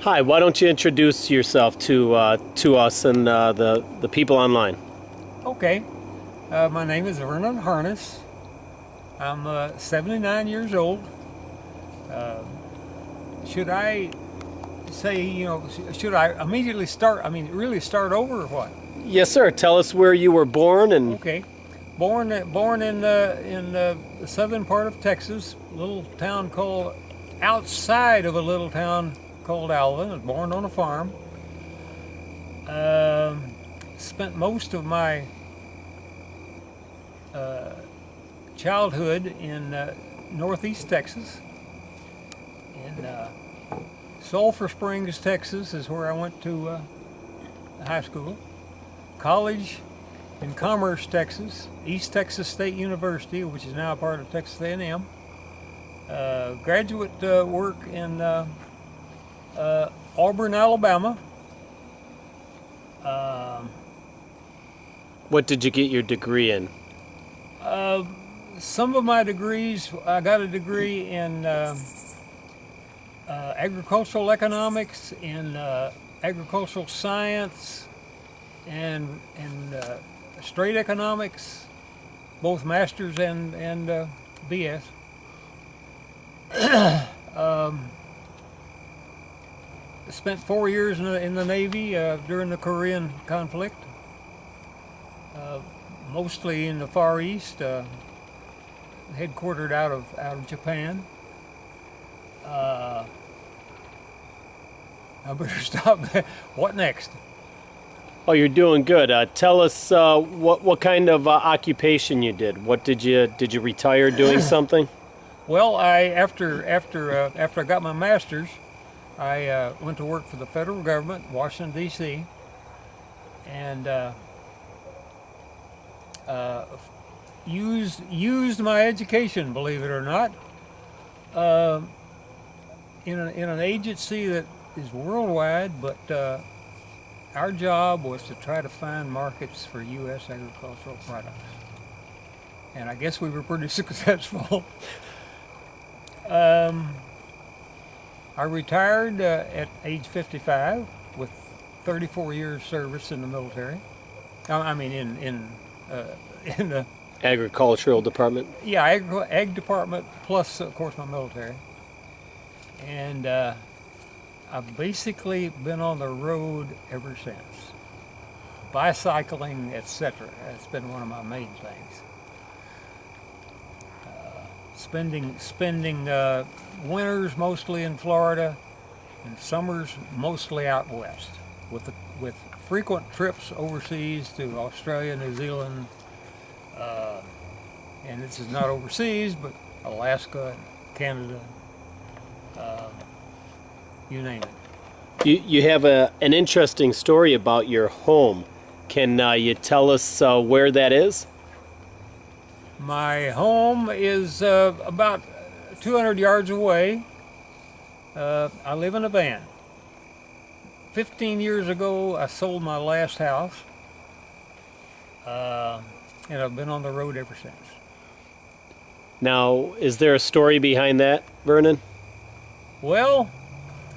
Hi, why don't you introduce yourself to us and the people online? Okay, my name is Vernon. I'm 79 years old. Should I say, should I immediately start? I mean, really start over or what? Yes, sir. Tell us where you were born and Okay, born in the southern part of Texas, a little town called outside of a little town called Alvin. I was born on a farm. Spent most of my childhood in northeast Texas. In Sulphur Springs, Texas is where I went to high school. College in Commerce, Texas, East Texas State University, which is now a part of Texas A&M. Graduate work in Auburn, Alabama. what did you get your degree in? Some of my degrees, I got a degree in agricultural economics, in agricultural science, and straight economics, both masters and BS. Spent 4 years in the Navy during the Korean conflict, mostly in the Far East, headquartered out of Japan. I better stop. What next? Oh, you're doing good. Tell us what kind of occupation you did. What did you retire doing something? Well, after I got my master's, I went to work for the federal government, Washington D.C., and used my education, believe it or not, in an agency that is worldwide, but our job was to try to find markets for U.S. agricultural products, and I guess we were pretty successful. I retired at age 55 with 34 years service in the military. I mean, in the Agricultural department. yeah, ag department plus, of course, my military. And I've basically been on the road ever since. Bicycling, etc. That's been one of my main things. Spending winters mostly in Florida and summers mostly out west, with frequent trips overseas to Australia, New Zealand, and this is not overseas, but Alaska, Canada, you name it. You have an interesting story about your home. Can you tell us where that is? My home is about 200 yards away. I live in a van. 15 years ago, I sold my last house, and I've been on the road ever since. Now, is there a story behind that, Vernon? Well,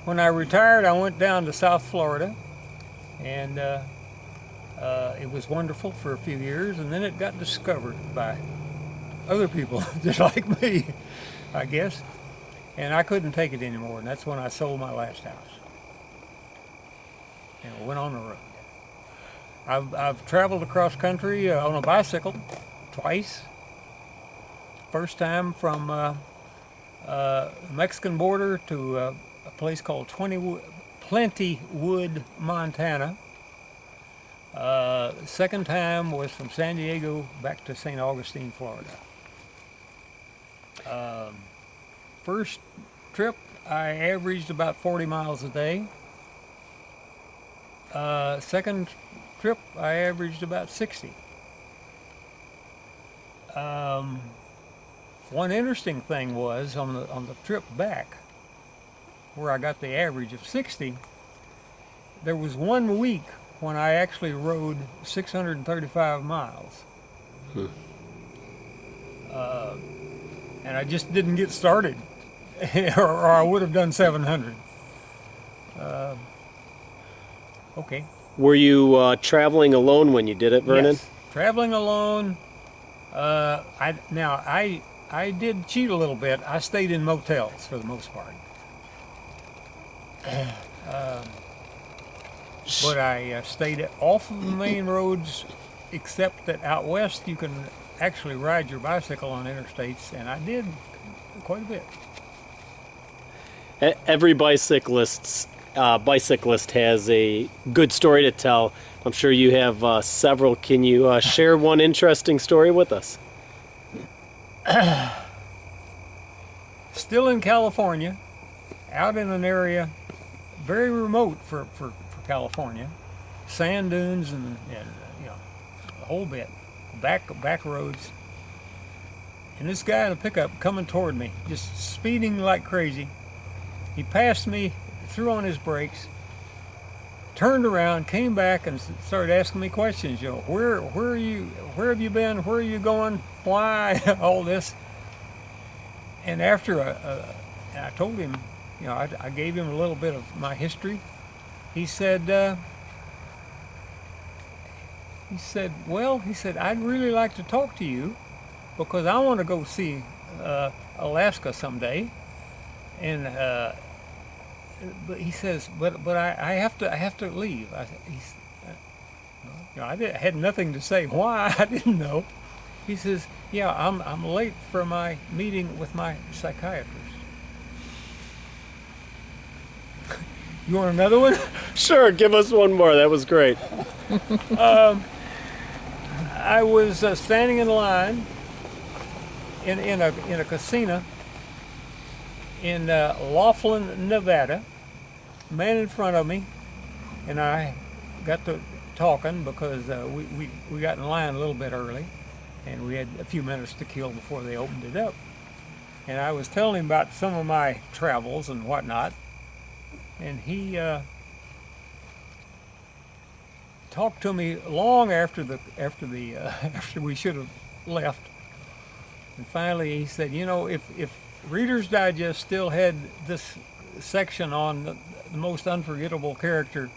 when I retired, I went down to South Florida, and it was wonderful for a few years, and then it got discovered by other people just like me, I guess, and I couldn't take it anymore, and that's when I sold my last house and went on the road. I've traveled across country on a bicycle twice. First time from Mexican border to a place called Plentywood, Montana. Second time was from San Diego back to St. Augustine, Florida. First trip, I averaged about 40 miles a day. Second trip, I averaged about 60. One interesting thing was on the trip back, where I got the average of 60, there was 1 week when I actually rode 635 miles. And I just didn't get started, or I would have done 700. Okay. Were you traveling alone when you did it, Vernon? Yes. Traveling alone. I did cheat a little bit. I stayed in motels for the most part. But I stayed off of the main roads, except that out west you can actually ride your bicycle on interstates, and I did quite a bit. Every bicyclist has a good story to tell. I'm sure you have several. Can you share one interesting story with us? Still in California, out in an area very remote for California, sand dunes and you know, the whole bit, back roads. And this guy in a pickup coming toward me, just speeding like crazy. He passed me, threw on his brakes, turned around, came back, and started asking me questions. You know, where are you? Where have you been? Where are you going? Why? All this. And after I told him, you know, I gave him a little bit of my history. He said, well, I'd really like to talk to you because I want to go see Alaska someday. And but he says, but I have to leave. You know, I had nothing to say why. I didn't know. He says, yeah, I'm late for my meeting with my psychiatrist. You want another one? Sure, give us one more. That was great. I was standing in line in a casino in Laughlin, Nevada. A man in front of me and I got to talking because we got in line a little bit early, and we had a few minutes to kill before they opened it up. And I was telling him about some of my travels and whatnot, and he talked to me long after we should have left. And finally he said, you know, if Reader's Digest still had this section on the most unforgettable character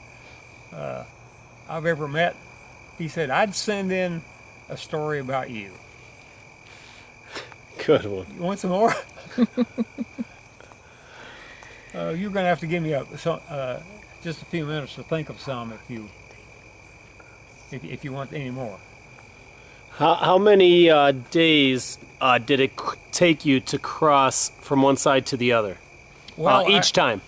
I've ever met, he said, I'd send in a story about you. Good one. You want some more? You're going to have to give me just a few minutes to think of some if you want any more. How many days did it take you to cross from one side to the other? Well, each time.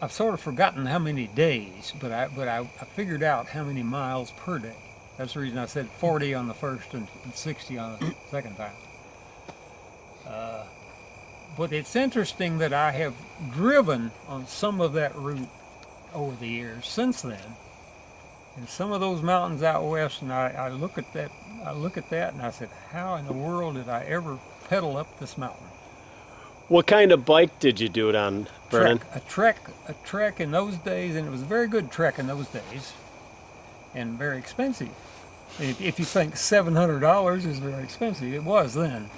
I've sort of forgotten how many days, but I figured out how many miles per day. That's the reason I said 40 on the first and 60 on the second time. But it's interesting that I have driven on some of that route over the years since then. And some of those mountains out west, and I look at that and I said, how in the world did I ever pedal up this mountain? What kind of bike did you do it on, Vernon? A trek in those days, and it was a very good trek in those days, and very expensive. If you think $700 is very expensive, it was then.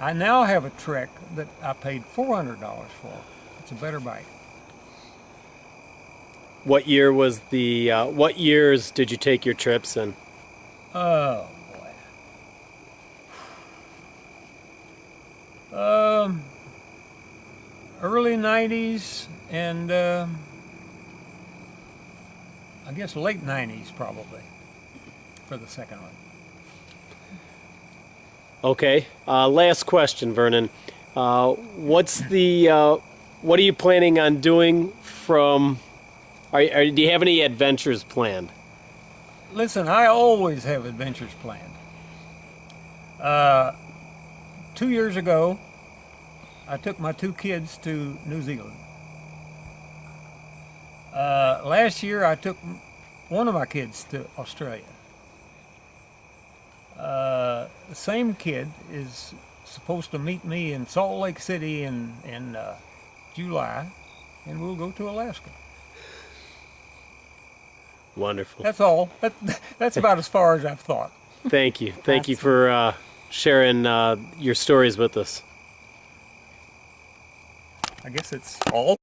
I now have a Trek that I paid $400 for. It's a better bike. What year was the? What years did you take your trips in? Oh boy. Early '90s and I guess late '90s probably for the second one. Okay. Last question, Vernon. What are you planning on doing from? Do you have any adventures planned? Listen, I always have adventures planned. 2 years ago, I took my 2 kids to New Zealand. Last year, I took one of my kids to Australia. The same kid is supposed to meet me in Salt Lake City in July, and we'll go to Alaska. Wonderful. That's all. That's about as far as I've thought. Thank you. Thank you for sharing your stories with us. I guess it's all.